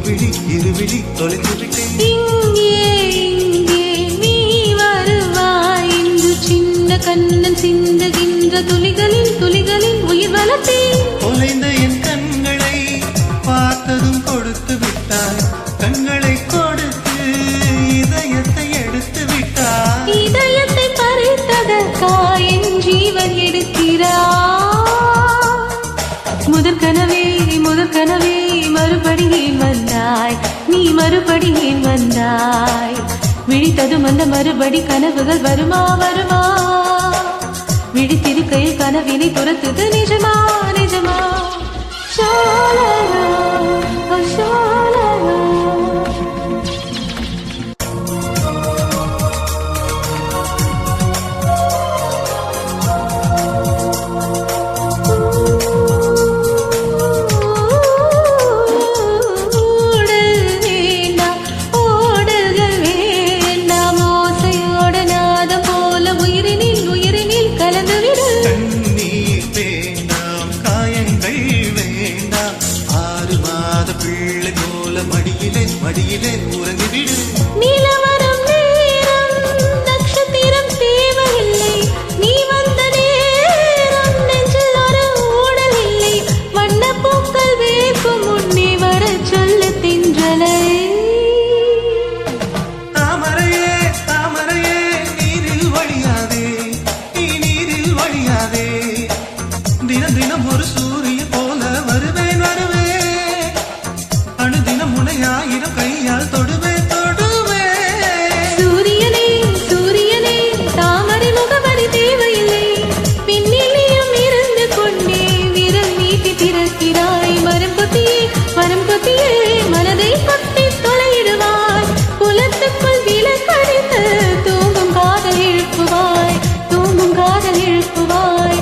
இருவிழி தொலைத்து விட்டேன். இங்கே நீ வருவாய் என்று சின்ன கண்ணன் சிந்துகின்ற துளிகளில் உயிர் வளர்த்தேன். தொலைந்த என் கண்களை பார்த்ததும் கொடுத்து விட்டாய். கண்களை கொடுத்து இதயத்தை எடுத்து விட்டாய். இதயத்தை பறித்ததற்கா என் ஜீவன் எடுக்கிறாய். முதற்கனவே மறுபடியும் வந்தாய். நீ மறுபடியும் வந்தாய். விழித்ததும் அந்த மறுபடி கனவுகள் வருமா? விழித்திருக்கையில் கனவினை துரத்துது நிஜமா? ஷாலலா, ஷாலலா. மடியிலே உறங்கிவிடு. நிலவரம் நேரம் நட்சத்திரம் தேவையில்லை. நீ வந்த நேரம் நெஞ்சில் ஒரு ஊடல் இல்லை. வண்ணப்பூக்கள் வேர்க்கும் முன்னே வர சொல்ல தென்றலை. தாமரையே நீரில் வழியாதே, நீ நீரில் வழியாதே. தினம் ஒரு சூரிய போல வருவேன். அணுதினம் உன்னை ஆயிரம் கையால் தொடுவே. சூரியனே தாமரை முகவரி தேவையில்லை. பின்னிலையும் இருந்து கொண்டே விரல் நீட்டி திறக்கிறாய். மரம் கொத்தியே மனதை கொத்தி தொலையிடுவாய். புலத்துக்குள் விலக்கடித்து தூங்கும் காதல் எழுப்புவாய். நீ தூங்கும் காதல் எழுப்புவாய்.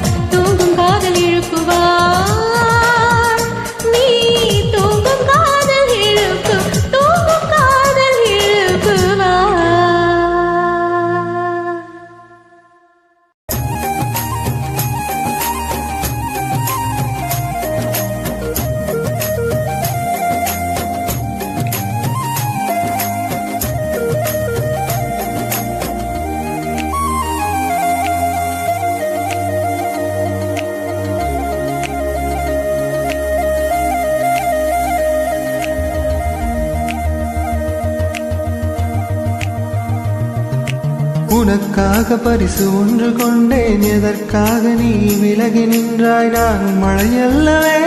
உனக்காக பரிசு ஒன்று கொண்டேன். எதற்காக நீ விலகி நின்றாய்? நான் மழையல்லவே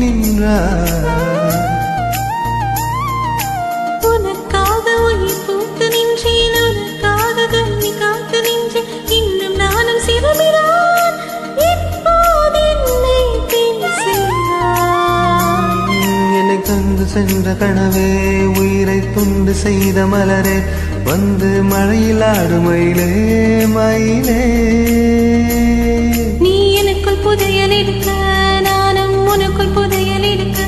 நின்றாய். உனக்காக உயிர் பூத்து நின்றேன். உனக்காக கண்ணி காத்து நின்றேன். இன்னும் நானும் சிவமிரான். இப்போது என்னை பேசுகிறாய். என்னை தந்து சென்ற கனவே, உயிரை துண்டு செய்த மலரே, வந்து மழையில் ஆடும் மயிலே. நீ எனக்குள் புதையல் எடுக்க, நானும் உனக்குள் புதையல் எடுக்க.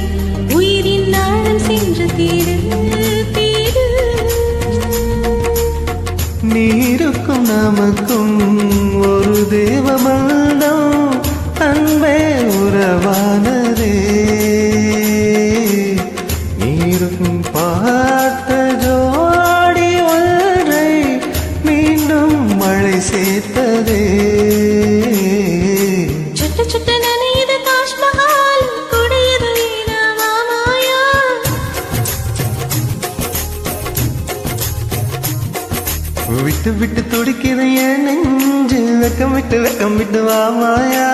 உயிரின் ஆழம் சென்று தேடு. நீருக்கும் நமக்கும் ஒரு தேவமந்தம் அன்பே உறவானதே. நீருக்கும் பார்த்த ஜோடி ஒன்றை மீண்டும் மழை சேர்த்ததே. சுட்ட நனையுது தாஜ்மஹால். கொடையது வீணாமா மாயா. விட்டு துடிக்கிற என் நெஞ்சு. வெக்கம் விட்டு வா மாயா.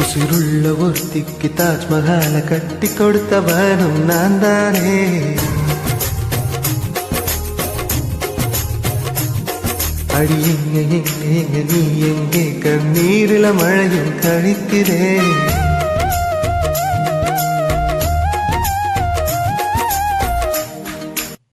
உயிருள்ள ஒருத்திக்கு தாஜ்மஹால கட்டி கொடுத்தவனும் நான் தானே. அடி எங்க நீ எங்கே கண்ணீரில மழையும் கழிக்கிறேன்.